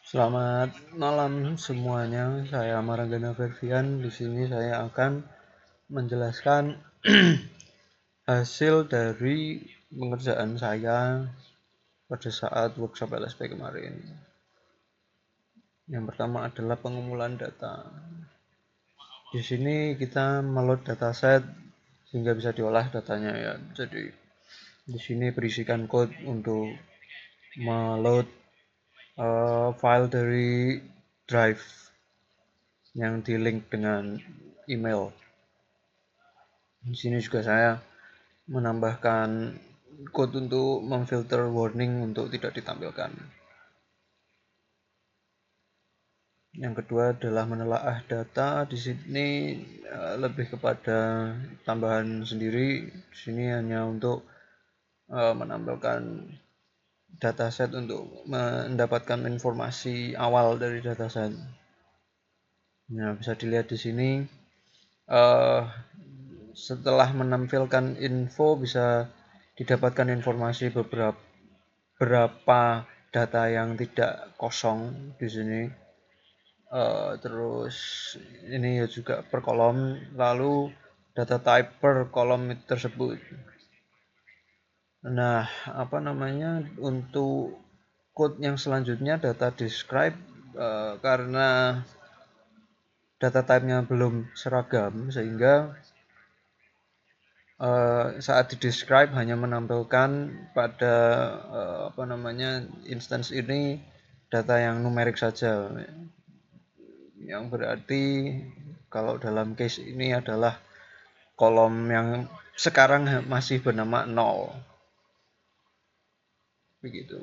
Selamat malam semuanya. Saya Maranggana Fervian. Di sini saya akan menjelaskan hasil dari pengerjaan saya pada saat workshop LSP kemarin. Yang pertama adalah pengumpulan data. Di sini kita meload dataset sehingga bisa diolah datanya ya. Jadi di sini berisikan code untuk meload file dari drive yang di-link dengan email. Di sini juga saya menambahkan code untuk memfilter warning untuk tidak ditampilkan. Yang kedua adalah menelaah data. Di sini lebih kepada tambahan sendiri. Di sini hanya untuk menampilkan dataset untuk mendapatkan informasi awal dari dataset. Nah, bisa dilihat di sini setelah menampilkan info bisa didapatkan informasi beberapa data yang tidak kosong di sini. Terus ini ya juga per kolom, lalu data type per kolom tersebut. Nah, untuk code yang selanjutnya data describe, karena data type-nya belum seragam sehingga saat di describe hanya menampilkan pada instance ini data yang numerik saja, yang berarti kalau dalam case ini adalah kolom yang sekarang masih bernama 0 begitu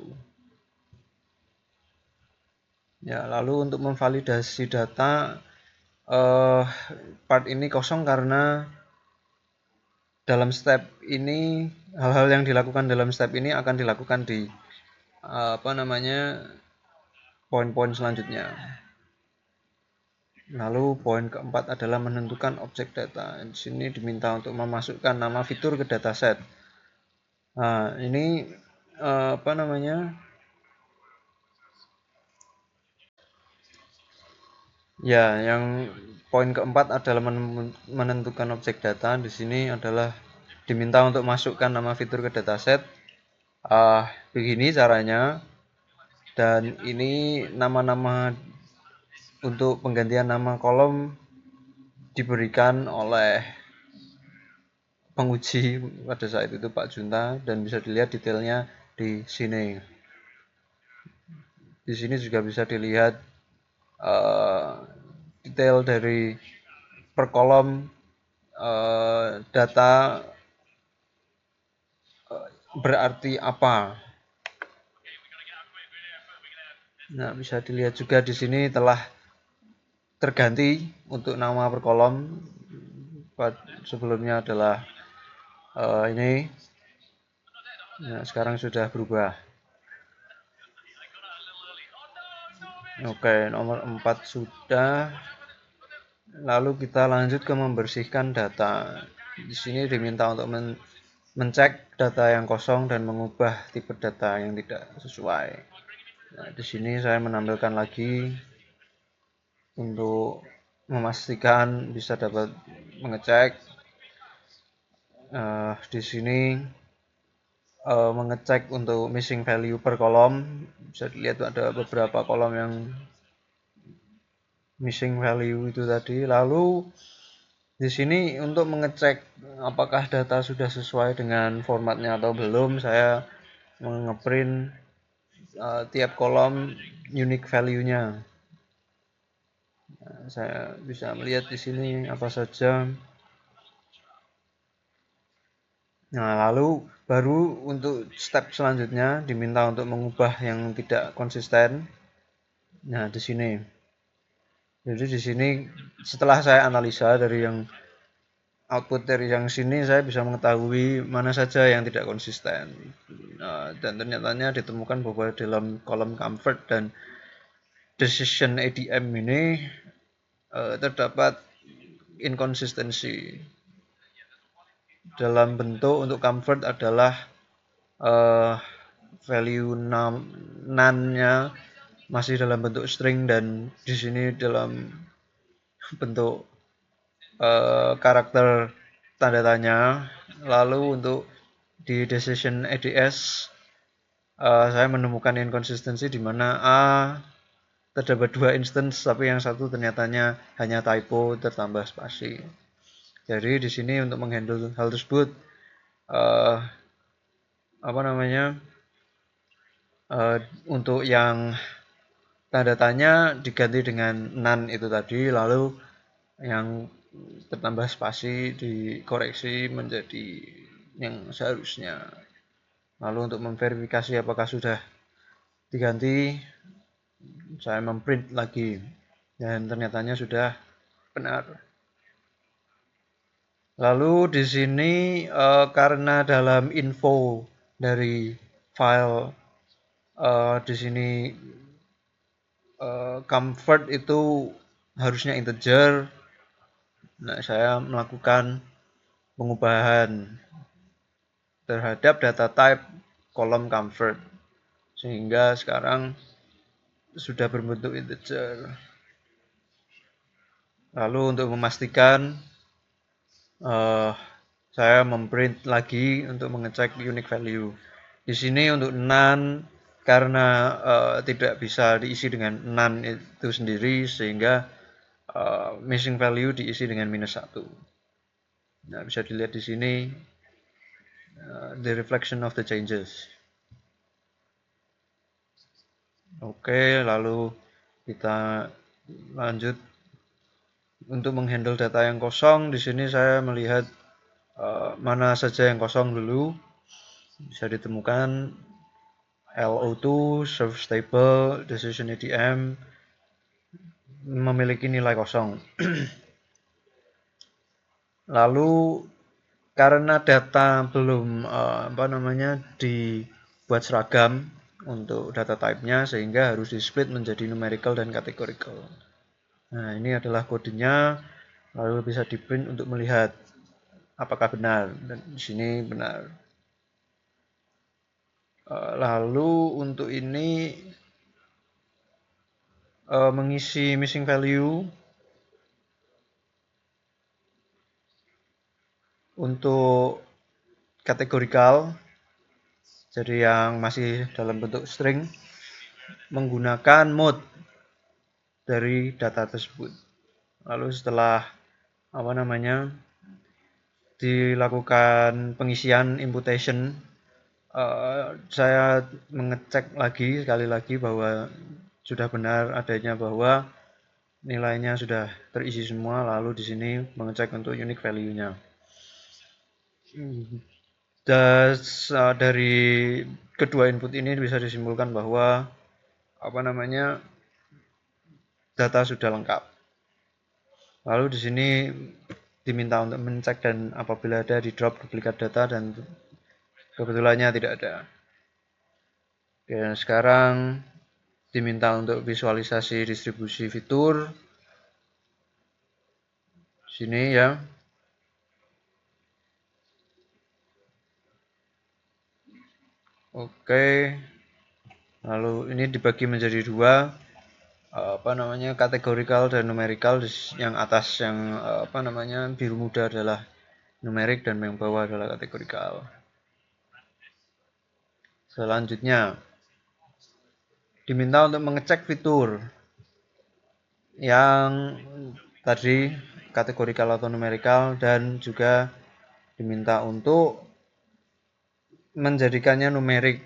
ya. Lalu untuk memvalidasi data, part ini kosong karena dalam step ini hal-hal yang dilakukan dalam step ini akan dilakukan di poin-poin selanjutnya. Lalu poin keempat adalah menentukan objek data. Di sini diminta untuk memasukkan nama fitur ke dataset. Nah, ini ya, yang poin keempat adalah menentukan objek data. Di sini adalah diminta untuk masukkan nama fitur ke dataset. Begini caranya. Dan ini nama-nama untuk penggantian nama kolom diberikan oleh penguji pada saat itu Pak Junta, dan bisa dilihat detailnya di sini. Di sini juga bisa dilihat detail dari per kolom data berarti apa. Nah, bisa dilihat juga di sini telah terganti untuk nama per kolom. Sebelumnya adalah ini. Nah, sekarang sudah berubah. Oke, nomor 4 sudah. Lalu kita lanjut ke membersihkan data. Di sini diminta untuk mencek data yang kosong dan mengubah tipe data yang tidak sesuai. Nah, di sini saya menampilkan lagi untuk memastikan bisa dapat mengecek. Di sini mengecek untuk missing value per kolom. Bisa dilihat ada beberapa kolom yang missing value itu tadi. Lalu di sini untuk mengecek apakah data sudah sesuai dengan formatnya atau belum, saya ngeprint tiap kolom unique value-nya. Nah, saya bisa melihat di sini apa saja. Nah, lalu baru untuk step selanjutnya diminta untuk mengubah yang tidak konsisten. Nah, di sini. Jadi di sini setelah saya analisa dari yang output dari yang sini, saya bisa mengetahui mana saja yang tidak konsisten. Dan ternyata ditemukan bahwa dalam kolom comfort dan decision ADM ini terdapat inkonsistensi. Dalam bentuk untuk comfort adalah value none-nya masih dalam bentuk string dan di sini dalam bentuk karakter tanda tanya. Lalu untuk di decision ADS saya menemukan inkonsistensi di mana A terdapat 2 instance tapi yang satu ternyatanya hanya typo tertambah spasi. Jadi di sini untuk menghandle hal tersebut untuk yang tanda tanya diganti dengan none itu tadi, lalu yang tertambah spasi dikoreksi menjadi yang seharusnya. Lalu untuk memverifikasi apakah sudah diganti, saya memprint lagi dan ternyatanya sudah benar. Lalu di sini karena dalam info dari file di sini comfort itu harusnya integer. Nah, saya melakukan pengubahan terhadap data type kolom comfort sehingga sekarang sudah berbentuk integer. Lalu untuk memastikan saya memprint lagi untuk mengecek unique value. Di sini untuk none karena tidak bisa diisi dengan none itu sendiri sehingga missing value diisi dengan -1. Nah, bisa dilihat di sini the reflection of the changes. Oke, lalu kita lanjut untuk menghandle data yang kosong. Di sini saya melihat mana saja yang kosong dulu. Bisa ditemukan LO2, serve stable, decision ADM memiliki nilai kosong. Lalu karena data belum dibuat seragam untuk data type-nya sehingga harus di-split menjadi numerical dan categorical. Nah, ini adalah kodenya, lalu bisa di-print untuk melihat apakah benar, dan di sini benar. Lalu untuk ini mengisi missing value untuk categorical, jadi yang masih dalam bentuk string, menggunakan mode dari data tersebut. Lalu setelah dilakukan pengisian imputation, saya mengecek lagi sekali lagi bahwa sudah benar adanya bahwa nilainya sudah terisi semua, lalu di sini mengecek untuk unique value-nya. Dan dari kedua input ini bisa disimpulkan bahwa data sudah lengkap. Lalu di sini diminta untuk mencek dan apabila ada di drop duplikat data dan kebetulannya tidak ada. Dan sekarang diminta untuk visualisasi distribusi fitur. Sini ya. Oke. Lalu ini dibagi menjadi dua. Kategorikal dan numerical. Yang atas yang biru muda adalah numerik dan yang bawah adalah kategorikal. Selanjutnya diminta untuk mengecek fitur yang tadi kategorikal atau numerical dan juga diminta untuk menjadikannya numerik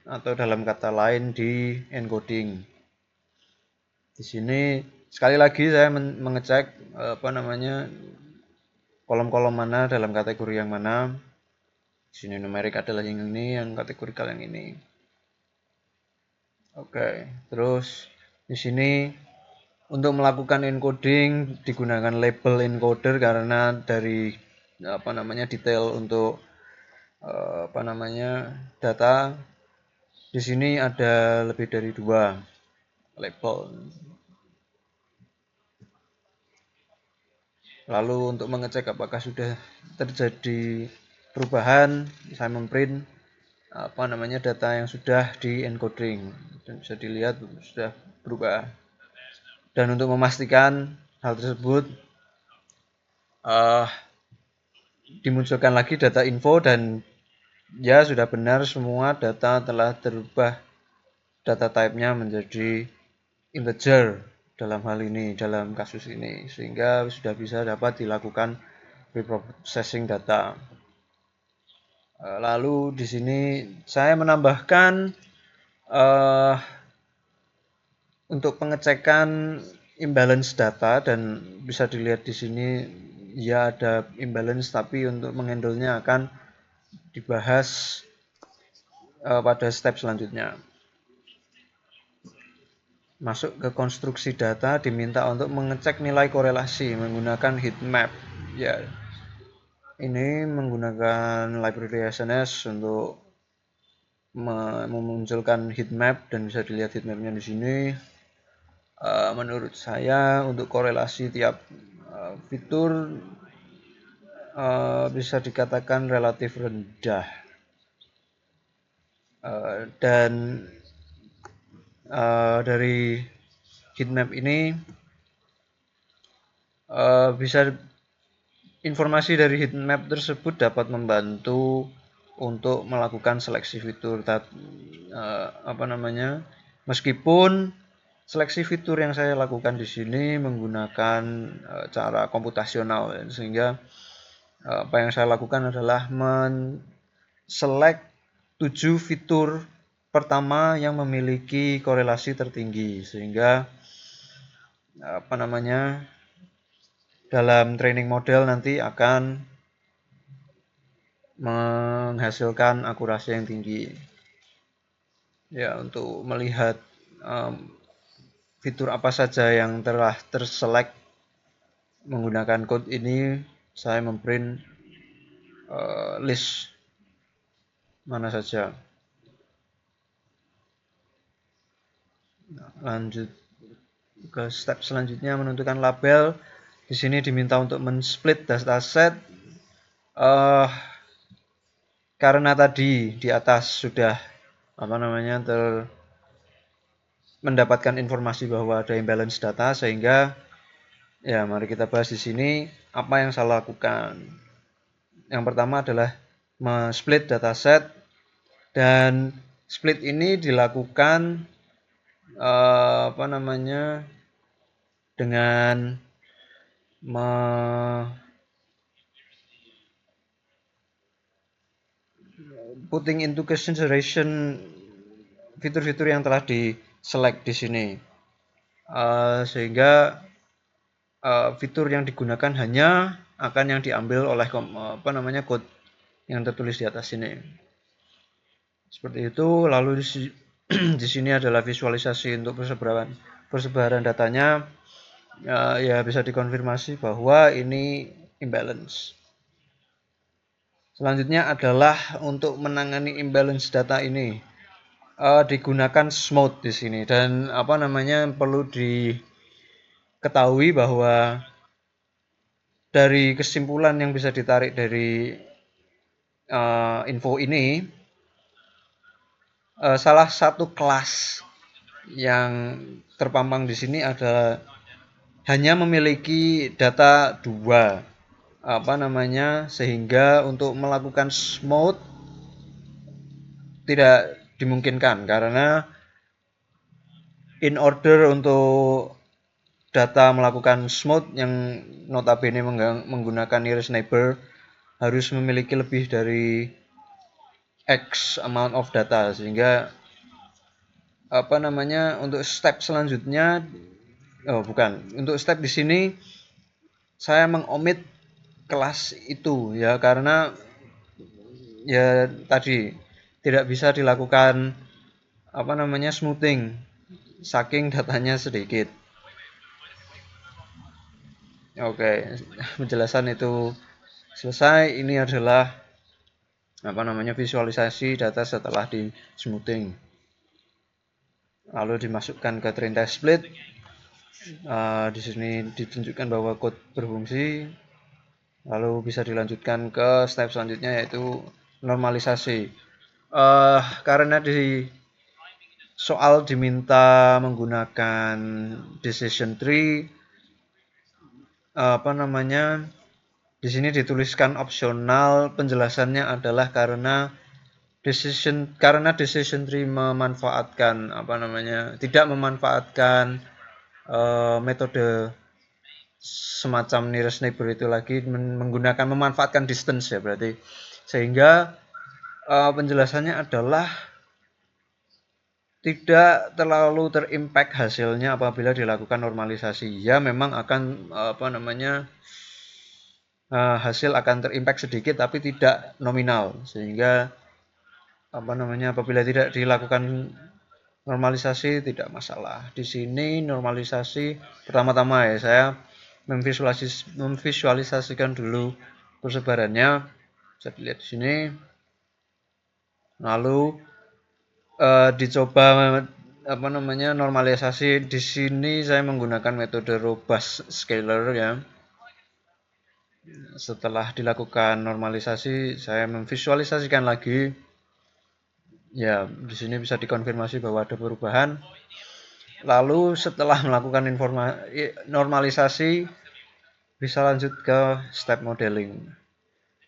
atau dalam kata lain di encoding. Di sini sekali lagi saya mengecek kolom-kolom mana dalam kategori yang mana. Di sini numerik adalah yang ini, yang kategorikal yang ini. Oke, terus di sini untuk melakukan encoding digunakan label encoder karena dari detail untuk data. Di sini ada lebih dari 2 label. Lalu untuk mengecek apakah sudah terjadi perubahan, saya memprint data yang sudah di encoding. dan bisa dilihat sudah berubah. Dan untuk memastikan hal tersebut dimunculkan lagi data info dan ya sudah benar semua data telah terubah data type-nya menjadi integer dalam hal ini, dalam kasus ini, sehingga sudah bisa dapat dilakukan preprocessing data. Lalu di sini saya menambahkan untuk pengecekan imbalance data dan bisa dilihat di sini ya ada imbalance, tapi untuk menghandlenya akan dibahas pada step selanjutnya. Masuk ke konstruksi data diminta untuk mengecek nilai korelasi menggunakan heat map. Ya, ini menggunakan library SNS untuk memunculkan heat map dan bisa dilihat heat mapnya di sini. Menurut saya untuk korelasi tiap fitur bisa dikatakan relatif rendah. Dan dari heatmap ini bisa informasi dari heatmap tersebut dapat membantu untuk melakukan seleksi fitur. Meskipun seleksi fitur yang saya lakukan di sini menggunakan cara komputasional, sehingga apa yang saya lakukan adalah men-select 7 fitur pertama yang memiliki korelasi tertinggi, sehingga dalam training model nanti akan menghasilkan akurasi yang tinggi. Ya, untuk melihat fitur apa saja yang telah terselect menggunakan code ini, saya memprint list mana saja. Lanjut ke step selanjutnya, menentukan label. Di sini diminta untuk men-split dataset. Karena tadi di atas sudah mendapatkan informasi bahwa ada imbalance data, sehingga ya mari kita bahas di sini apa yang saya lakukan. Yang pertama adalah men-split dataset, dan split ini dilakukan dengan putting into consideration fitur-fitur yang telah di-select di sini, sehingga fitur yang digunakan hanya akan yang diambil oleh code yang tertulis di atas sini. Seperti itu. Lalu di sini adalah visualisasi untuk persebaran datanya. Ya bisa dikonfirmasi bahwa ini imbalance. Selanjutnya adalah untuk menangani imbalance data ini digunakan smooth di sini, dan perlu diketahui bahwa dari kesimpulan yang bisa ditarik dari info ini, salah satu kelas yang terpampang di sini adalah hanya memiliki data 2, sehingga untuk melakukan smooth tidak dimungkinkan, karena in order untuk data melakukan smooth yang notabene menggunakan nearest neighbor harus memiliki lebih dari X amount of data, sehingga untuk step selanjutnya untuk step di sini saya mengomit kelas itu ya, karena ya tadi tidak bisa dilakukan smoothing saking datanya sedikit. Oke, penjelasan itu selesai. Ini adalah visualisasi data setelah di smoothing. Lalu dimasukkan ke train test split. Di sini ditunjukkan bahwa code berfungsi. Lalu bisa dilanjutkan ke step selanjutnya, yaitu normalisasi. Karena di soal diminta menggunakan decision tree, apa namanya, di sini dituliskan opsional, penjelasannya adalah karena decision tree memanfaatkan apa namanya, tidak memanfaatkan metode semacam nearest neighbor itu lagi, menggunakan memanfaatkan distance ya berarti, sehingga penjelasannya adalah tidak terlalu terimpact hasilnya apabila dilakukan normalisasi. Ya memang akan apa namanya, hasil akan terimpact sedikit tapi tidak nominal, sehingga apa namanya, apabila tidak dilakukan normalisasi tidak masalah. Di sini normalisasi pertama-tama ya saya memvisualisasikan dulu persebarannya. Bisa dilihat di sini. Lalu dicoba apa namanya, normalisasi. Di sini saya menggunakan metode robust scaler ya. Setelah dilakukan normalisasi, saya memvisualisasikan lagi. Ya, di sini bisa dikonfirmasi bahwa ada perubahan. Lalu setelah melakukan normalisasi, bisa lanjut ke step modeling.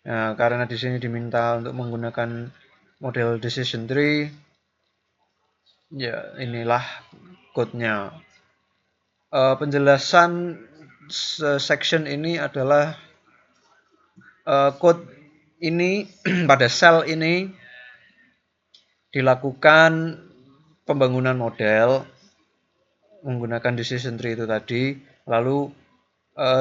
Nah, karena di sini diminta untuk menggunakan model decision tree, ya inilah code-nya. Penjelasan section ini adalah code ini pada sel ini dilakukan pembangunan model menggunakan decision tree itu tadi, lalu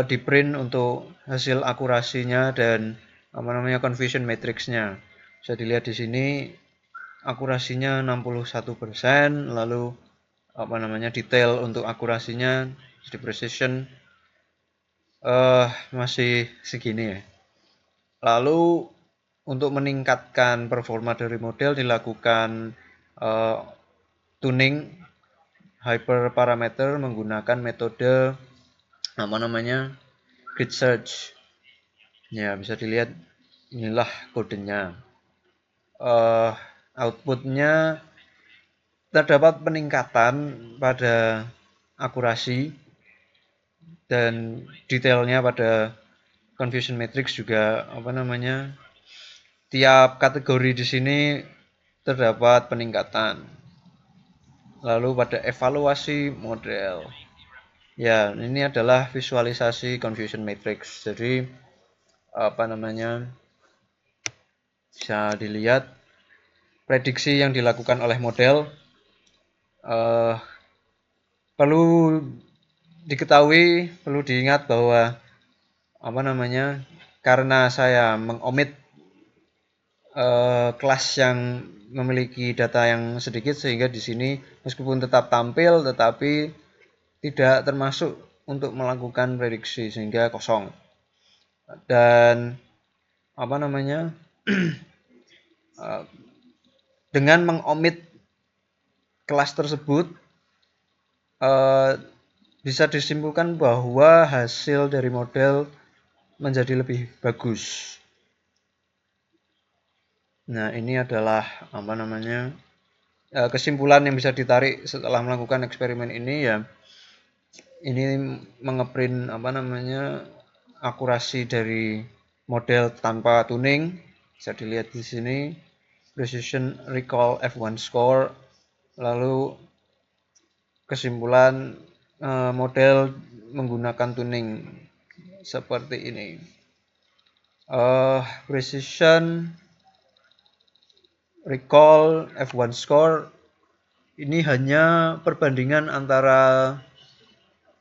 di print untuk hasil akurasinya dan apa namanya, confusion matrix-nya. Bisa dilihat di sini akurasinya 61%, lalu apa namanya, detail untuk akurasinya di precision masih segini ya. Lalu untuk meningkatkan performa dari model dilakukan tuning hyperparameter menggunakan metode apa namanya, grid search. Ya, bisa dilihat inilah kodenya. Outputnya terdapat peningkatan pada akurasi dan detailnya pada confusion matrix juga apa namanya, tiap kategori di sini terdapat peningkatan. Lalu pada evaluasi model, ya ini adalah visualisasi confusion matrix. Jadi apa namanya, bisa dilihat prediksi yang dilakukan oleh model. Perlu diketahui, perlu diingat bahwa apa namanya, karena saya mengomit kelas yang memiliki data yang sedikit, sehingga di sini meskipun tetap tampil tetapi tidak termasuk untuk melakukan prediksi, sehingga kosong. Dan apa namanya, dengan mengomit kelas tersebut bisa disimpulkan bahwa hasil dari model menjadi lebih bagus. Nah, ini adalah apa namanya, kesimpulan yang bisa ditarik setelah melakukan eksperimen ini ya. Ini mengeprint apa namanya, akurasi dari model tanpa tuning. Bisa dilihat di sini precision recall F1 score. Lalu kesimpulan model menggunakan tuning seperti ini. Precision recall F1 score ini hanya perbandingan antara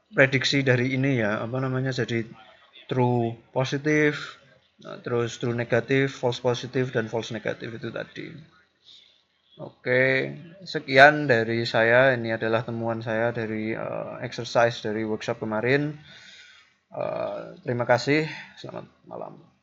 prediksi dari ini ya, apa namanya, jadi true positif, terus true negatif, false positif, dan false negatif itu tadi. Oke, sekian dari saya. Ini adalah temuan saya dari exercise dari workshop kemarin. Terima kasih, selamat malam.